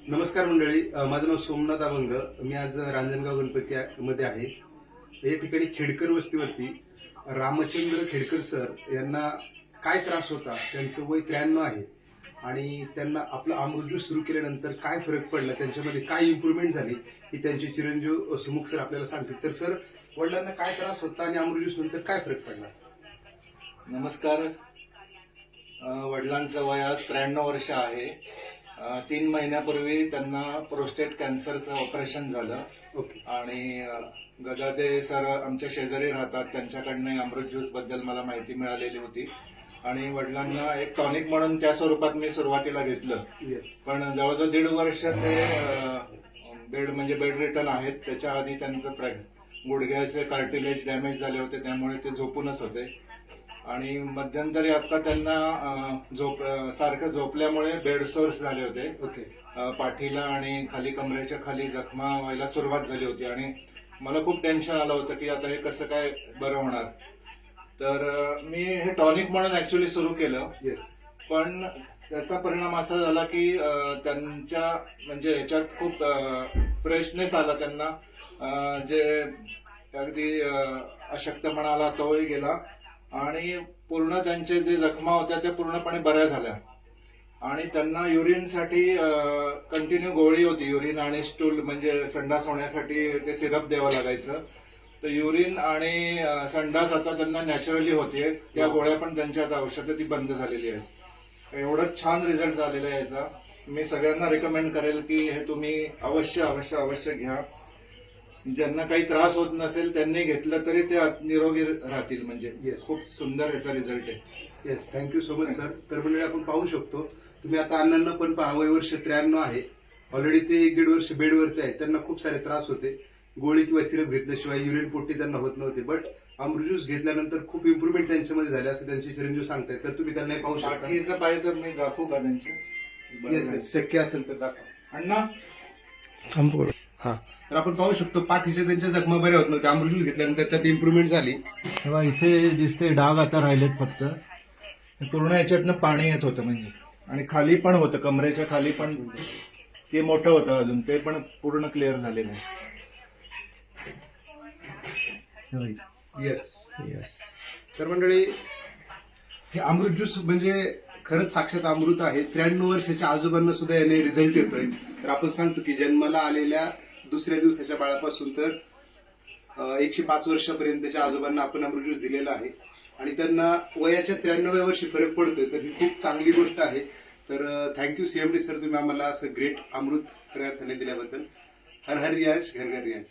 नमस्कार मंडळी, माझं नाव सोमनाथ अभंग. मी आज रांजणगाव गणपती मध्ये आहे. या ठिकाणी खेडकर वस्तीवरती रामचंद्र खेडकर सर यांना काय त्रास होता, त्यांचं वय 93 आहे आणि त्यांना आपलं अमृत ज्यूस सुरू केल्यानंतर काय फरक पडला, त्यांच्यामध्ये काय इम्प्रूव्हमेंट झाली ही त्यांचे चिरंजीव सुमुख सर आपल्याला सांगतील. तर सर, वडिलांना काय त्रास होता आणि अमृत ज्यूस नंतर काय फरक पडला? नमस्कार. वडिलांचं वय आज 93 वर्ष आहे. 3 महिन्यापूर्वी त्यांना प्रोस्टेट कॅन्सरचं ऑपरेशन झालं. ओके. आणि गदादे सर आमच्या शेजारी राहतात, त्यांच्याकडनं अमृत ज्यूस बद्दल मला माहिती मिळालेली होती आणि वडिलांना एक टॉनिक म्हणून त्या स्वरूपात मी सुरुवातीला घेतलं. पण जवळजवळ 1.5 वर्ष ते बेड रिटर्न आहेत. त्याच्या आधी त्यांचं गुडघ्याचे कार्टिलेज डॅमेज झाले होते, त्यामुळे ते झोपूनच होते. आणि मध्यंतरी आता त्यांना सारखं झोपल्यामुळे बेड सोर्स झाले होते. ओके. पाठीला आणि खाली कमरेच्या खाली जखमा व्हायला सुरुवात झाली होती आणि मला खूप टेन्शन आलं होतं की आता हे कसं काय बरं होणार. तर मी हे टॉनिक म्हणून ऍक्च्युली सुरू केलं. पण त्याचा परिणाम असा झाला की त्यांच्या म्हणजे ह्याच्यात खूप फ्रेशनेस आला त्यांना. जे अगदी अशक्तपणा आला तोही गेला आणि पूर्ण त्यांचे जे जखमा होत्या त्या पूर्णपणे बऱ्या झाल्या. आणि त्यांना युरिनसाठी कंटिन्यू गोळी होती. युरिन आणि स्टूल म्हणजे संडास होण्यासाठी ते सिरप द्यावं लागायचं. तर युरिन आणि संडास आता त्यांना नॅचरली होते. त्या गोळ्या पण त्यांच्या आता औषधं ती बंद झालेली आहेत. एवढंच छान रिझल्ट झालेला आहे याचा. मी सगळ्यांना रेकमेंड करेल की हे तुम्ही अवश्य अवश्य अवश्य घ्या. ज्यांना काही त्रास होत नसेल त्यांनी घेतलं तरी ते निरोगी राहतील. म्हणजे खूप सुंदर याचा रिझल्ट आहे. Yes, thank you so much sir. तर मंडळी, आपण पाहू शकतो, तुम्ही आता अण्णांना पण पहा, वय वर्ष 93 आहे. ऑलरेडी ते 1-1.5 वर्ष बेडवरती आहे. त्यांना खूप सारे त्रास होते. गोळी किंवा सिरप घेतल्याशिवाय युरिन पोटी त्यांना होत नव्हते. बट अमृत ज्यूस घेतल्यानंतर खूप इम्प्रूव्हमेंट त्यांच्यामध्ये झाले असं त्यांचे चिरंजीव सांगतायत. तर तुम्ही त्यांना पाहू शकता. पाठीचं पाहिजे तर मी दाखवू का त्यांचे? येस, शक्य असेल तर दाखवा. अण्णा हा, तर आपण पाहू शकतो पाठीच्या त्यांच्या जखमा बऱ्या होत नव्हत्या. अमृत ज्यूस घेतल्यानंतर त्यात इम्प्रूव्हमेंट झाली. तेव्हा इथे दिसते डाग आता राहिलेत फक्त. पूर्ण याच्यातनं पाणी येत होतं म्हणजे. आणि खाली पण होतं, कमरेच्या खाली पण ते मोठं होतं अजून. ते पण पूर्ण क्लिअर झालेलं आहे. Yes yes. तर मंडळी, हे अमृत ज्यूस म्हणजे खरंच साक्षात अमृत आहे. 93 वर्षाच्या आजोबांना सुद्धा याने रिझल्ट येतोय. तर आपण सांगतो की जन्माला आलेल्या दुसऱ्या दिवसाच्या बाळापासून तर 105 वर्षापर्यंतच्या आजोबांना आपण अमृत ज्यूस दिलेला आहे आणि त्यांना वयाच्या 93व्या वर्षी फरक पडतोय. तर ही खूप चांगली गोष्ट आहे. तर थँक्यू सीएमडी सर, तुम्ही आम्हाला असं ग्रेट अमृत खऱ्या अर्थाने दिल्याबद्दल. हर हर रियांश, घर घर रियांश.